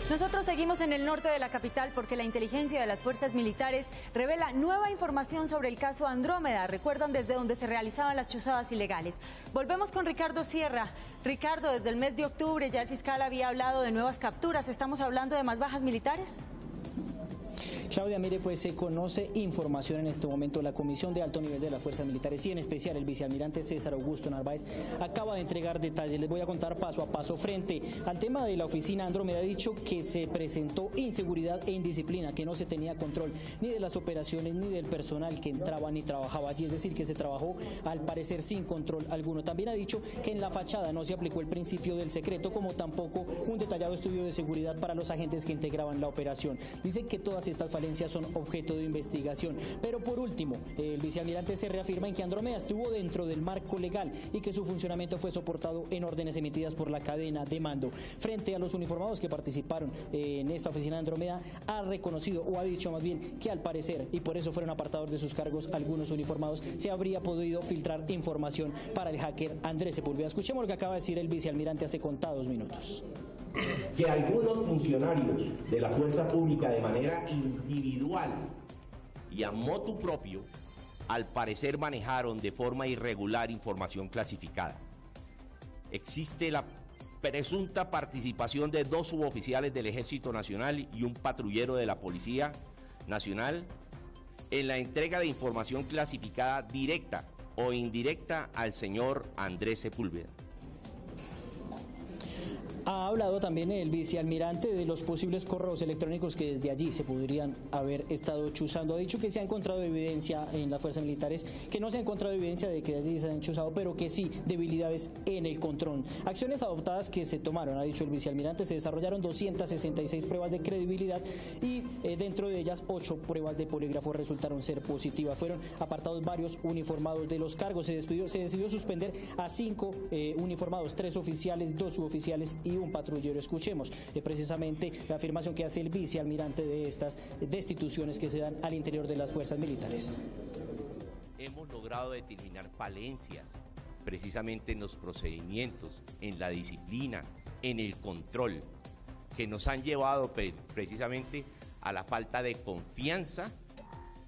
Nosotros seguimos en el norte de la capital porque la inteligencia de las fuerzas militares revela nueva información sobre el caso Andrómeda. Recuerdan desde donde se realizaban las chuzadas ilegales. Volvemos con Ricardo Sierra. Ricardo, desde el mes de octubre ya el fiscal había hablado de nuevas capturas. ¿Estamos hablando de más bajas militares? Claudia, mire, pues se conoce información en este momento. La Comisión de Alto Nivel de las Fuerzas Militares y en especial el vicealmirante César Augusto Narváez acaba de entregar detalles. Les voy a contar paso a paso. Frente al tema de la oficina Andrómeda, ha dicho que se presentó inseguridad e indisciplina, que no se tenía control ni de las operaciones ni del personal que entraba ni trabajaba allí, es decir, que se trabajó al parecer sin control alguno. También ha dicho que en la fachada no se aplicó el principio del secreto, como tampoco un detallado estudio de seguridad para los agentes que integraban la operación. Dice que todas estas falencias son objeto de investigación. Pero por último, el vicealmirante se reafirma en que Andrómeda estuvo dentro del marco legal y que su funcionamiento fue soportado en órdenes emitidas por la cadena de mando. Frente a los uniformados que participaron en esta oficina de Andrómeda, ha reconocido, o ha dicho más bien, que al parecer, y por eso fueron apartados de sus cargos algunos uniformados, se habría podido filtrar información para el hacker Andrés Sepúlveda. Escuchemos lo que acaba de decir el vicealmirante hace contados minutos. Que algunos funcionarios de la fuerza pública de manera individual y a motu propio, al parecer manejaron de forma irregular información clasificada. Existe la presunta participación de 2 suboficiales del Ejército Nacional y un patrullero de la Policía Nacional en la entrega de información clasificada directa o indirecta al señor Andrés Sepúlveda. Ha hablado también el vicealmirante de los posibles correos electrónicos que desde allí se podrían haber estado chuzando. Ha dicho que se ha encontrado evidencia en las fuerzas militares, que no se ha encontrado evidencia de que allí se han chuzado, pero que sí debilidades en el control. Acciones adoptadas que se tomaron, ha dicho el vicealmirante, se desarrollaron 266 pruebas de credibilidad y dentro de ellas 8 pruebas de polígrafo resultaron ser positivas. Fueron apartados varios uniformados de los cargos. Se decidió suspender a 5 uniformados, 3 oficiales, 2 suboficiales y un patrullero. Escuchemos precisamente la afirmación que hace el vicealmirante de estas destituciones que se dan al interior de las fuerzas militares. Hemos logrado determinar falencias precisamente en los procedimientos, en la disciplina, en el control, que nos han llevado precisamente a la falta de confianza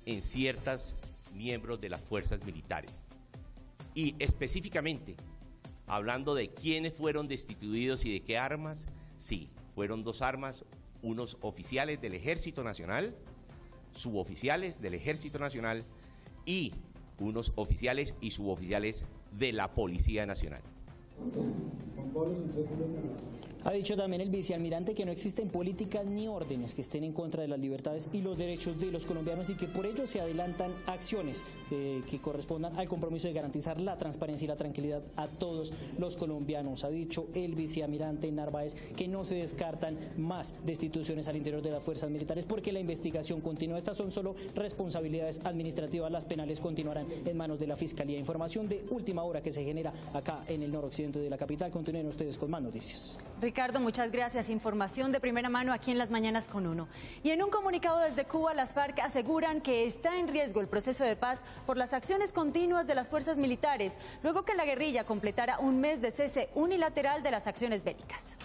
en ciertos miembros de las fuerzas militares. Y específicamente, hablando de quiénes fueron destituidos y de qué armas, sí, fueron 2 armas, unos oficiales del Ejército Nacional, suboficiales del Ejército Nacional y unos oficiales y suboficiales de la Policía Nacional. Ha dicho también el vicealmirante que no existen políticas ni órdenes que estén en contra de las libertades y los derechos de los colombianos y que por ello se adelantan acciones que correspondan al compromiso de garantizar la transparencia y la tranquilidad a todos los colombianos. Ha dicho el vicealmirante Narváez que no se descartan más destituciones al interior de las fuerzas militares porque la investigación continúa. Estas son solo responsabilidades administrativas, las penales continuarán en manos de la Fiscalía. Información de última hora que se genera acá en el noroccidente de la capital. Continúen ustedes con más noticias. Ricardo, muchas gracias. Información de primera mano aquí en Las Mañanas con Uno. Y en un comunicado desde Cuba, las FARC aseguran que está en riesgo el proceso de paz por las acciones continuas de las fuerzas militares, luego que la guerrilla completara un mes de cese unilateral de las acciones bélicas.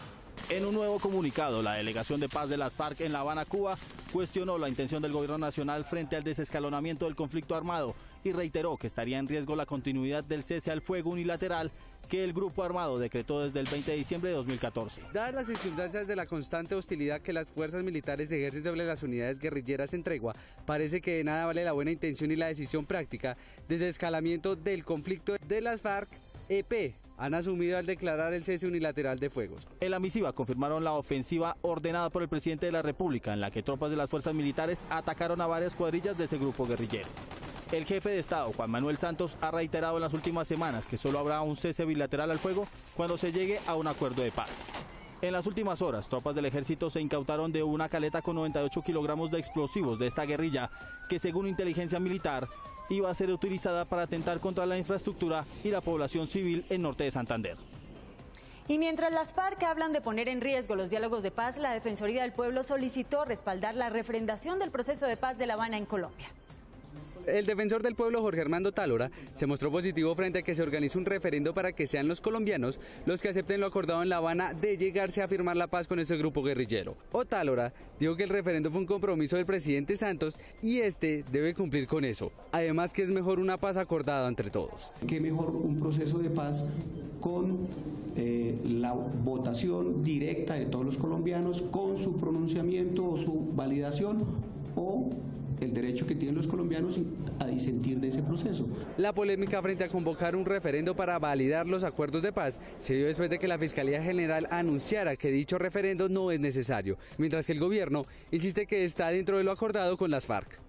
En un nuevo comunicado, la delegación de paz de las FARC en La Habana, Cuba, cuestionó la intención del gobierno nacional frente al desescalonamiento del conflicto armado y reiteró que estaría en riesgo la continuidad del cese al fuego unilateral que el grupo armado decretó desde el 20 de diciembre de 2014. Dadas las circunstancias de la constante hostilidad que las fuerzas militares ejercen sobre las unidades guerrilleras en tregua, parece que de nada vale la buena intención y la decisión práctica de desescalamiento del conflicto de las FARC-EP. Han asumido al declarar el cese unilateral de fuegos. En la misiva confirmaron la ofensiva ordenada por el presidente de la República, en la que tropas de las fuerzas militares atacaron a varias cuadrillas de ese grupo guerrillero. El jefe de Estado, Juan Manuel Santos, ha reiterado en las últimas semanas que solo habrá un cese bilateral al fuego cuando se llegue a un acuerdo de paz. En las últimas horas, tropas del ejército se incautaron de una caleta con 98 kilogramos de explosivos de esta guerrilla, que según inteligencia militar, iba a ser utilizada para atentar contra la infraestructura y la población civil en norte de Santander. Y mientras las FARC hablan de poner en riesgo los diálogos de paz, la Defensoría del Pueblo solicitó respaldar la refrendación del proceso de paz de La Habana en Colombia. El defensor del pueblo, Jorge Armando Tálora, se mostró positivo frente a que se organice un referendo para que sean los colombianos los que acepten lo acordado en La Habana de llegarse a firmar la paz con ese grupo guerrillero. Tálora dijo que el referendo fue un compromiso del presidente Santos y este debe cumplir con eso. Además que es mejor una paz acordada entre todos. Qué mejor un proceso de paz con la votación directa de todos los colombianos, con su pronunciamiento o su validación o el derecho que tienen los colombianos a disentir de ese proceso. La polémica frente a convocar un referendo para validar los acuerdos de paz se dio después de que la Fiscalía General anunciara que dicho referendo no es necesario, mientras que el gobierno insiste que está dentro de lo acordado con las FARC.